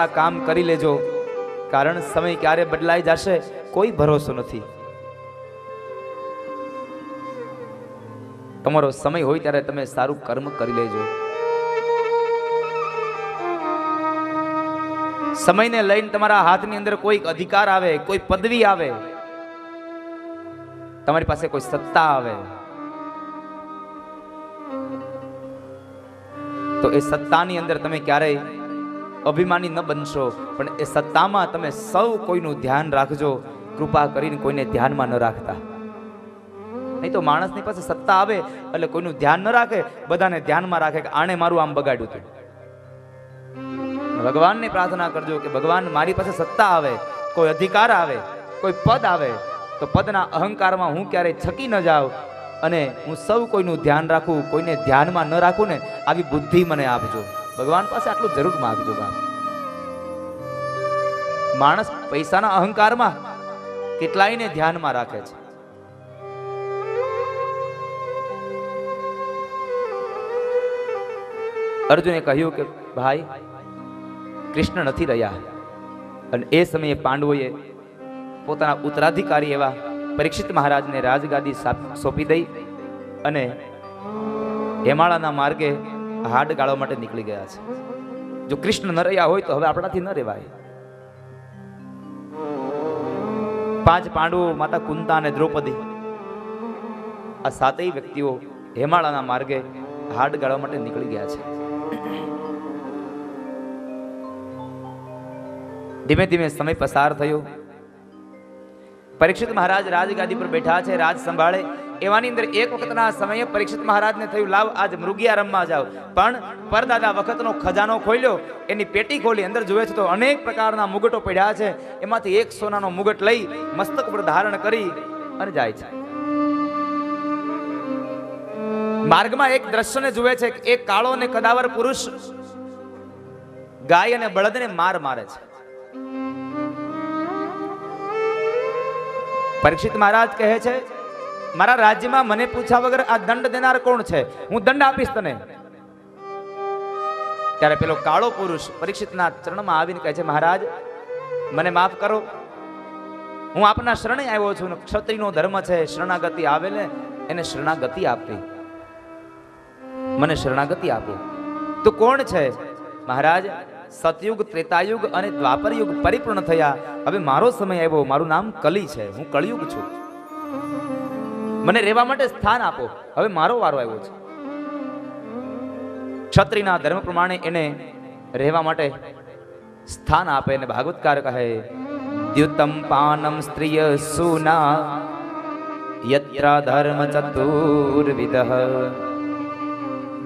આ કામ કરી લેજો, કારણ સમય ક્યારે બદલાઈ જશે કોઈ ભરોસો નથી. તમારો સમય હોય ત્યારે તમે સારું કર્મ કરી લેજો. સમયને લઈને તમારા હાથની અંદર કોઈ અધિકાર આવે, કોઈ પદવી આવે, તમારી પાસે કોઈ સત્તા આવે, તો એ સત્તાની અંદર તમે ક્યારેય અભિમાની ન બનશો, પણ એ સત્તામાં તમે સૌ કોઈનું ધ્યાન રાખજો. કૃપા કરીને કોઈને ધ્યાનમાં ન રાખતા. નહીં તો માણસની પાસે સત્તા આવે એટલે કોઈનું ધ્યાન ન રાખે, બધાને ધ્યાનમાં રાખે કે આણે મારું આમ બગાડ્યું હતું. ભગવાનને પ્રાર્થના કરજો કે ભગવાન મારી પાસે સત્તા આવે, કોઈ અધિકાર આવે, કોઈ પદ આવે, તો પદના અહંકારમાં હું ક્યારેય છકી ન જાઉં અને હું સૌ કોઈનું ધ્યાન રાખું, કોઈને ધ્યાનમાં ન રાખું ને આવી બુદ્ધિ મને આપજો. ભગવાન પાસે આટલું જરૂર માંગજો. બાપ, માણસ પૈસાના અહંકારમાં કેટલાયને ધ્યાનમાં રાખે છે. અર્જુને કહ્યું કે ભાઈ કૃષ્ણ નથી રહ્યા, અને એ સમયે પાંડવોએ પોતાના ઉત્તરાધિકારી એવા પરીક્ષિત મહારાજને રાજગાદી સોંપી દઈ અને હેમાળાના માર્ગે હાડ ગાળવા માટે નીકળી ગયા છે. જો કૃષ્ણ ન રહ્યા હોય તો હવે આપણાથી ન રહેવાય. 5 પાંડવો, માતા કુંતા અને દ્રૌપદી, આ 7 વ્યક્તિઓ હેમાળાના માર્ગે હાડ ગાળવા માટે નીકળી ગયા છે. ધીમે ધીમે સમય પસાર થયો. પરીક્ષિત મહારાજ રાજગાદી પર બેઠા છે, રાજ સંભાળે. એવાની અંદર એક વખતના સમયે પરીક્ષિત મહારાજને થયું લાવ આજ મૃગિયા રમવા જાવ. પણ પરદાદા વખતનો ખજાનો ખોલ્યો, એની પેટી ખોલી, અંદર જોવે છે તો અનેક પ્રકારના મુગટો પડ્યા છે. એમાંથી એક સોનાનો મુગટ લઈ મસ્તક પર ધારણ કરી અને જાય છે. માર્ગમાં એક દ્રશ્યને જુએ છે, એક કાળો અને કદાવર પુરુષ ગાય અને બળદને મારે છે. પરીક્ષિત મહારાજ કહે છે મારા રાજ્યમાં મને પૂછ્યા વગર આ દંડ દેનાર કોણ છે? હું દંડ આપીશ તને. ત્યારે પેલો કાળો પુરુષ પરીક્ષિતના ચરણમાં આવીને કહે છે મહારાજ મને માફ કરો, હું આપના શરણે આવ્યો છું. ક્ષત્રિયનો ધર્મ છે શરણાગતિ આવે ને એને શરણાગતિ આપવી. મને શરણાગતિ આપો. તું કોણ છે? મહારાજ સતયુગ, ત્રેતાયુગ અને દ્વાપર યુગ પરિપૂર્ણ થયા, હવે મારો સમય આવ્યો. મારું નામ કલી છે, હું કળિયુગ છું. મને રહેવા માટે સ્થાન આપો, હવે મારો વારો આવ્યો છે. ક્ષત્રિયના ધર્મ પ્રમાણે એને રહેવા માટે સ્થાન આપે. અને ભાગવતકાર કહે દ્યુતમ પાનમ સ્ત્રીય સુના યત્ર ધર્મ ચતુર્વિધ.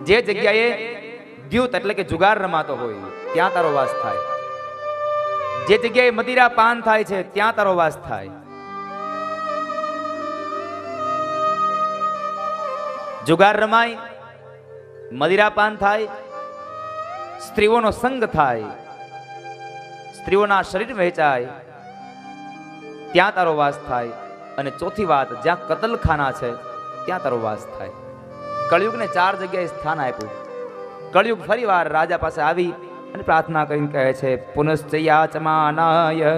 જે જગ્યાએ દ્યુત એટલે કે જુગાર રમાતો હોય ત્યાં તારો વાસ થાય. જે જગ્યાએ મદિરા પાન થાય છે ત્યાં તારો વાસ થાય. જુગાર રમાય, મદિરા પાન થાય, સ્ત્રીઓનો સંગ થાય, સ્ત્રીઓના શરીર વહેંચાય, ત્યાં તારો વાસ થાય. અને ચોથી વાત, જ્યાં કતલખાના છે ત્યાં તારો વાસ થાય. કળિયુગને 4 જગ્યાએ સ્થાન આપ્યું. કળિયુગ ફરીવાર રાજા પાસે આવી અને પ્રાર્થના કરીને કહે છે પુનશ્ચયાચમાનાય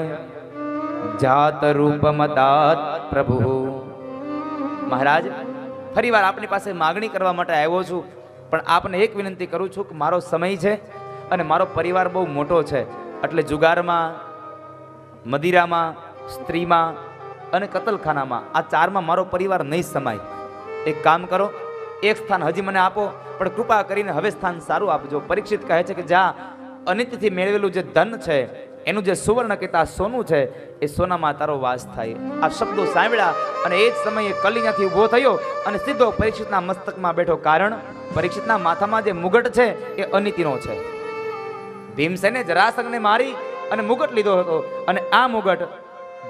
જાત રૂપમદાત પ્રભુ. મહારાજ ફરીવાર આપની પાસે માગણી કરવા માટે આવ્યો છું, પણ આપને એક વિનંતી કરું છું કે મારો સમય છે અને મારો પરિવાર બહુ મોટો છે, એટલે જુગારમાં, મદિરામાં, સ્ત્રીમાં અને કતલખાનામાં આ 4માં મારો પરિવાર નહીં સમાય. એક કામ કરો, એક સ્થાન હજી મને આપો, પણ કૃપા કરીને હવે સ્થાન સારું આપજો. પરીક્ષિત કહે છે કે જ્યાં અનિત્યથી મેળવેલું જે ધન છે, એનું જે સુવર્ણ કહેતા સોનું છે, એ સોનામાં તારો વાસ થાય. આ શબ્દો સાંભળ્યા અને એ જ સમયે કલિયાથી ઊભો થયો અને સીધો પરીક્ષિતના મસ્તકમાં બેઠો. કારણ પરીક્ષિતના માથામાં જે મુગટ છે એ અનિતિનો છે. ભીમસેને જરાસંઘને મારી અને મુગટ લીધો હતો, અને આ મુગટ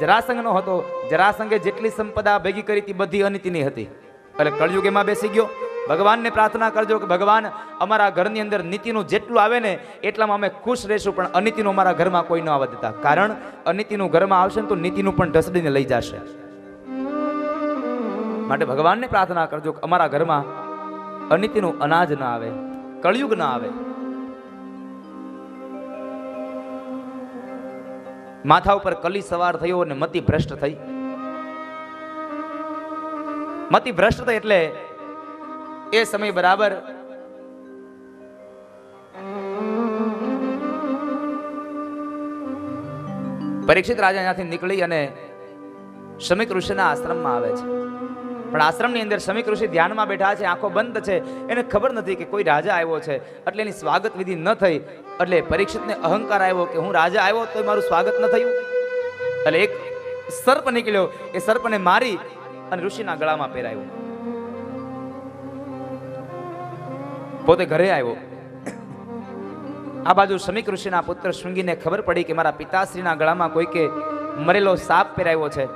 જરાસંઘનો હતો. જરાસંઘે જેટલી સંપદા ભેગી કરી હતી બધી અનિતિની હતી. એટલે કળયુગ એમાં બેસી ગયો. ભગવાનને પ્રાર્થના કરજો કે ભગવાન અમારા ઘરની અંદર નીતિનું જેટલું આવે ને એટલામાં અમે ખુશ રહેશું, પણ અનિતિનું અમારા ઘરમાં કોઈ ન આવવા દેતા. કારણ અનિતિનું ઘરમાં આવશે ને તો નીતિનું પણ ઢસડીને લઈ જશે. માટે ભગવાનને પ્રાર્થના કરજો કે અમારા ઘરમાં અનિતિનું અનાજ ના આવે, કળયુગ ના આવે. માથા ઉપર કલી સવાર થયો અને મતિ ભ્રષ્ટ થઈ. મતિ ભ્રષ્ટ થઈ એટલે એ સમય બરાબર પરીક્ષિત રાજા ત્યાંથી નીકળી અને શમીક ઋષિના આશ્રમમાં આવે છે. પણ આશ્રમની અંદર શમીક ઋષિ ધ્યાનમાં બેઠા છે, આંખો બંધ છે. એને ખબર નથી કે કોઈ રાજા આવ્યો છે, એટલે એની સ્વાગત વિધિ ન થઈ. એટલે પરીક્ષિતને અહંકાર આવ્યો કે હું રાજા આવ્યો તો મારું સ્વાગત ન થયું. એટલે એક સર્પ નીકળ્યો, એ સર્પને મારી અને ઋષિના ગળામાં પહેરાયો. પોતે ઘરે આવ્યો. આ બાજુ શમીક ઋષિના પુત્ર શૃંગીને ખબર પડી કે મારા પિતાશ્રીના ગળામાં કોઈકે મરેલો સાપ પહેરાવ્યો છે.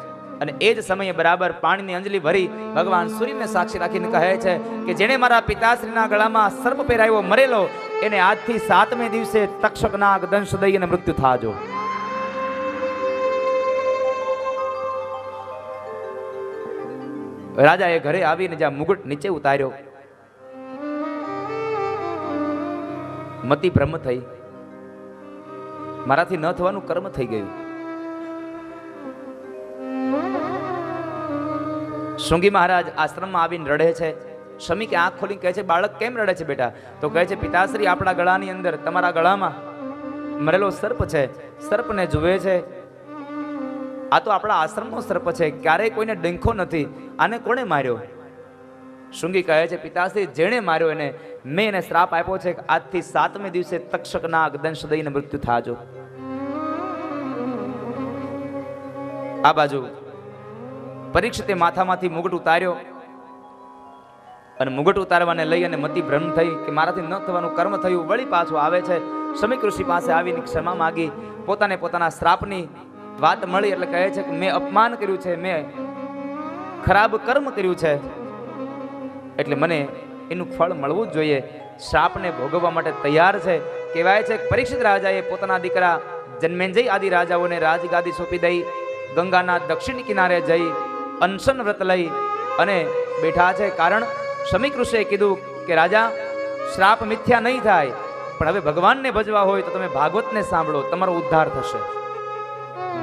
અને એ જ સમયે બરાબર પાણીની અંજલી ભરી ભગવાન સૂર્યને સાક્ષી રાખીને કહે છે કે જેણે મારા પિતાશ્રીના ગળામાં સર્પ પહેરાવ્યો મરેલો, એને આજથી 7મે દિવસે તક્ષક નાગ દંશ દઈ અને મૃત્યુ થાજો. રાજાએ ઘરે આવીને જ્યાં મુગટ નીચે ઉતાર્યો, મતિ બ્રહ્મ થઈ. મારાથી ન થવાનું કર્મ થઈ ગયું. શૃંગી મહારાજ આશ્રમમાં આવીને રડે છે. શમીકે આંખ ખોલીને કહે છે, બાળક કેમ રડે છે બેટા? તો કહે છે, પિતાશ્રી આપણા ગળાની અંદર, તમારા ગળામાં મરેલો સર્પ છે. સર્પને જુએ છે. આ તો આપણા આશ્રમનો સર્પ છે, ક્યારેય કોઈને ડંખો નથી. આને કોણે માર્યો? શૃંગી કહે છે, પિતાશ્રી જેણે માર્યો એને મેં એને શ્રાપ આપ્યો છે કે આજથી 7મે દિવસે તક્ષક નાગ દંશ દઈને મૃત્યુ થાજો. આ બાજુ પરીક્ષિતે માથામાંથી મુગટ ઉતાર્યો અને મુગટ ઉતારવાને લઈ અને મતિ ભ્રમ થઈ કે મારાથી ન થવાનું કર્મ થયું. વળી પાછો આવે છે, શમીક ઋષિ પાસે આવીને ક્ષમા માગી. પોતાના શ્રાપની વાત મળી એટલે કહે છે કે મેં અપમાન કર્યું છે, મેં ખરાબ કર્મ કર્યું છે, એટલે મને એનું ફળ મળવું જ જોઈએ. શ્રાપને ભોગવવા માટે તૈયાર છે. કહેવાય છે પરીક્ષિત રાજાએ પોતાના દીકરા જન્મેન્જય આદિ રાજાઓને રાજગાદી સોંપી દઈ ગંગાના દક્ષિણ કિનારે જઈ અનશન વ્રત લઈ અને બેઠા છે. કારણ શમીક ઋષિએ કીધું કે રાજા, શ્રાપ મિથ્યા નહીં થાય, પણ હવે ભગવાનને ભજવા હોય તો તમે ભાગવતને સાંભળો, તમારો ઉદ્ધાર થશે.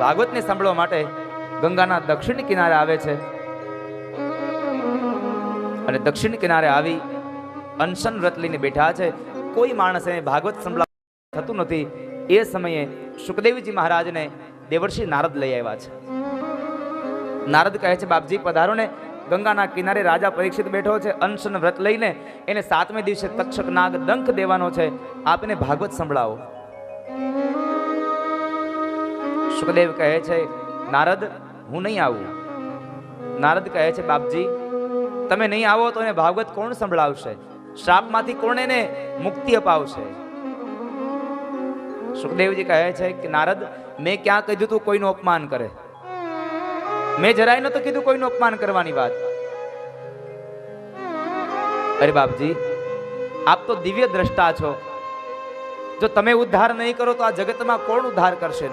ભાગવતને સાંભળવા માટે ગંગાના દક્ષિણ કિનારે આવે છે અને દક્ષિણ કિનારે આવી અનશન વ્રત લઈને બેઠા છે. કોઈ માણસે ભાગવત સંભળાવ થતું નથી. એ સમયે સુખદેવજી મહારાજને દેવર્ષિ નારદ લઈ આવ્યા છે. નારદ કહે છે, બાપજી પધારો ને. ગંગાના કિનારે રાજા પરીક્ષિત બેઠો છે, અનશન વ્રત લઈને. એને 7મે દિવસે તક્ષક નાગ ડંખ દેવાનો છે. આપને ભાગવત સંભળાવો. સુખદેવ કહે છે, નારદ હું નહીં આવું. નારદ કહે છે, બાપજી તમે નહીં આવો તો એને ભાગવત કોણ સંભળાવશે? શ્રાપમાંથી કોણ એને મુક્તિ અપાવશે? સુખદેવજી કહે છે કે નારદ, મેં ક્યાં કીધું તું કોઈનું અપમાન કરે? મેં જરાય નતું કીધું કોઈનું અપમાન કરવાની વાત. અરે બાપજી, આપ તો દિવ્ય દ્રષ્ટા છો. જો તમે ઉદ્ધાર નહીં કરો તો આ જગતમાં કોણ ઉદ્ધાર કરશે?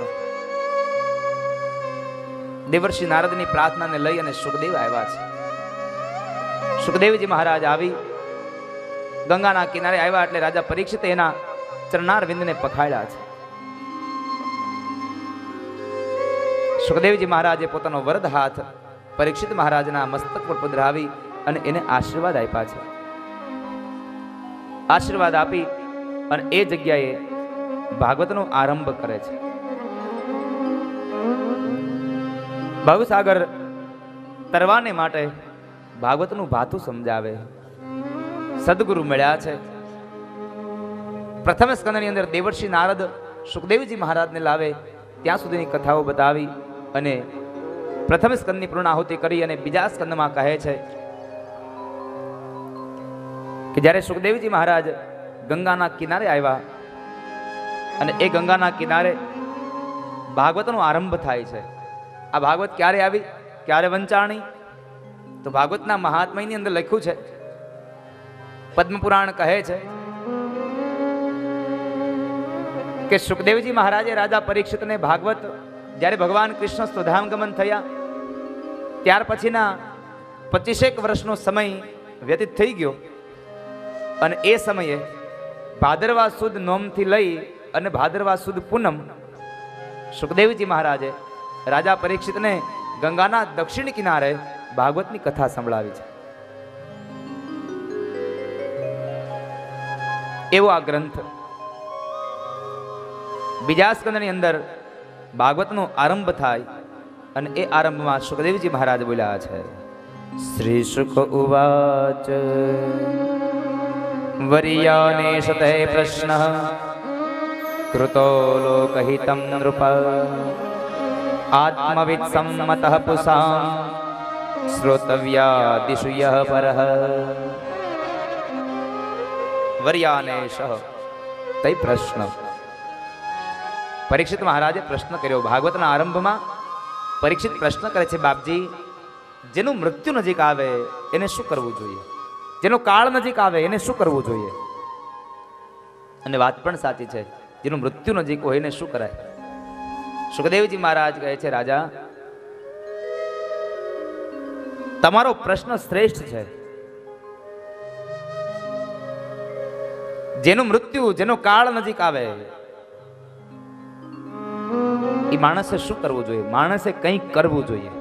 દેવર્ષિ નારદની પ્રાર્થનાને લઈ અને સુખદેવ આવ્યા છે. સુખદેવજી મહારાજ આવી ગંગાના કિનારે આવ્યા એટલે રાજા પરીક્ષિતે એના ચરણારવિંદને પખાડ્યા છે. સુખદેવજી મહારાજે પોતાનો વરદ હાથ પરીક્ષિત મહારાજના મસ્તક પર પધરાવી અને એને આશીર્વાદ આપ્યા છે. આશીર્વાદ આપી અને એ જગ્યાએ ભાગવતનો આરંભ કરે છે. ભવસાગર તરવાને માટે ભાગવતનું ભાથું સમજાવે. સદગુરુ મળ્યા છે. પ્રથમ સ્કંદની અંદર દેવર્ષિ નારદ સુખદેવજી મહારાજને લાવે ત્યાં સુધીની કથાઓ બતાવી અને પ્રથમ સ્કંદની પૂર્ણાહુતિ કરી અને બીજા સ્કંદમાં કહે છે કે જ્યારે સુખદેવજી મહારાજ ગંગાના કિનારે આવ્યા અને એ ગંગાના કિનારે ભાગવતનો આરંભ થાય છે. આ ભાગવત ક્યારે આવી, ક્યારે વંચાણી? તો ભાગવતના મહાત્મ્યની અંદર લખ્યું છે, પદ્મપુરાણ કહે છે કે સુખદેવજી મહારાજે રાજા પરીક્ષિતને ભાગવત, જ્યારે ભગવાન કૃષ્ણ સ્વધામગમન થયા ત્યાર પછીના 25 વર્ષનો સમય વ્યતીત થઈ ગયો અને એ સમયે ભાદરવા સુદ નોમથી લઈ અને ભાદરવા સુદ પૂનમ સુખદેવજી મહારાજે રાજા પરીક્ષિતને ગંગાના દક્ષિણ કિનારે ભાગવતની કથા સંભળાવી છે. એવો આ ગ્રંથ બીજા સ્કંદની અંદર ભાગવતનો આરંભ થાય અને એ આરંભમાં સુખદેવજી મહારાજ બોલ્યા છે. શ્રી સુખ ઉવાચ વર્યાને સતે પ્રશ્ન કૃતો લોકહિતં નૃપ આત્મવિદ સંમતઃ પુસાં શ્રોતવ્યાદિષુ યઃ પરઃ. વર્યાનેશ તે પ્રશ્ન. પરીક્ષિત મહારાજે પ્રશ્ન કર્યો. ભાગવતના આરંભમાં પરીક્ષિત પ્રશ્ન કરે છે, બાપજી, જેનું મૃત્યુ નજીક આવે એને શું કરવું જોઈએ? જેનો કાળ નજીક આવે એને શું કરવું જોઈએ? અને વાત પણ સાચી છે, જેનું મૃત્યુ નજીક હોય એને શું કરાય? સુખદેવજી મહારાજ કહે છે, રાજા, તમારો પ્રશ્ન શ્રેષ્ઠ છે. જેનું મૃત્યુ, જેનો કાળ નજીક આવે એ માણસે શું કરવું જોઈએ? માણસે કંઈક કરવું જોઈએ.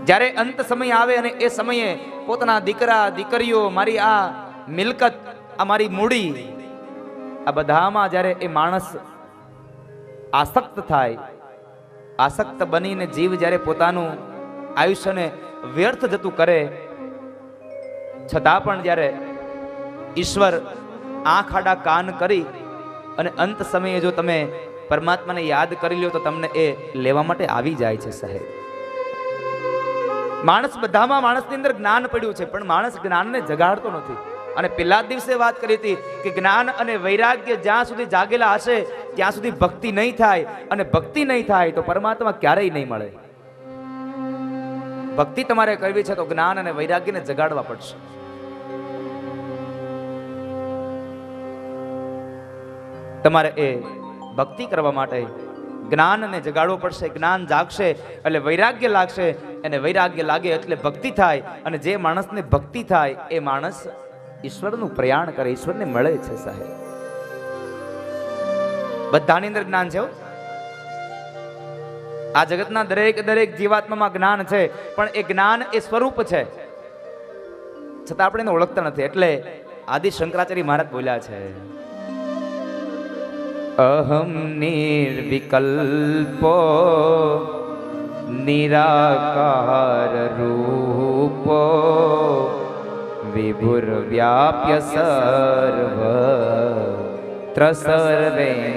જ્યારે અંત સમય આવે અને એ સમયે પોતાના દીકરા દીકરીઓ, મારી આ મિલકત, આ મારી મૂડી, આ બધામાં જ્યારે એ માણસ આસક્ત થાય, આસક્ત બનીને જીવ જ્યારે પોતાનું આયુષ્યને વ્યર્થ જતું કરે, છતાં પણ જ્યારે ઈશ્વર આંખ આડા કાન કરી અને અંત સમયે જો તમે પરમાત્માને યાદ કરી લો તો તમને એ લેવા માટે આવી જાય છે. સાહેબ, માણસ બધામાં, માણસની અંદર જ્ઞાન પડ્યું છે, પણ માણસ જ્ઞાનને જગાડતો નથી. અને પેલા દિવસે વાત કરી હતી કે જ્ઞાન અને વૈરાગ્ય જ્યાં સુધી જાગેલા હશે ત્યાં સુધી ભક્તિ નહીં થાય, અને ભક્તિ નહીં થાય તો પરમાત્મા ક્યારેય નહીં મળે. ભક્તિ તમારે કરવી છે તો જ્ઞાન અને વૈરાગ્યને જગાડવા પડશે. તમારે એ ભક્તિ કરવા માટે જ્ઞાનને જગાડવું પડશે. જ્ઞાન જાગશે એટલે વૈરાગ્ય લાગશે, અને વૈરાગ્ય લાગે એટલે ભક્તિ થાય, અને જે માણસને ભક્તિ થાય એ માણસ ઈશ્વરનું પ્રયાણ કરે, ઈશ્વરને મળે છે. સાહેબ, બધાની અંદર જ્ઞાન છે. આ જગતના દરેક દરેક જીવાત્મામાં જ્ઞાન છે, પણ એ જ્ઞાન એ સ્વરૂપ છે, છતાં આપણે એને ઓળખતા નથી. એટલે આદિ શંકરાચાર્ય મહારાજ બોલ્યા છે, અહમ નિર્વિકલ્પો નિરાકાર રૂપો વિભુર્વ્યાપ્ય સર્વત્ર સર્વેન્દ્રિયાણામ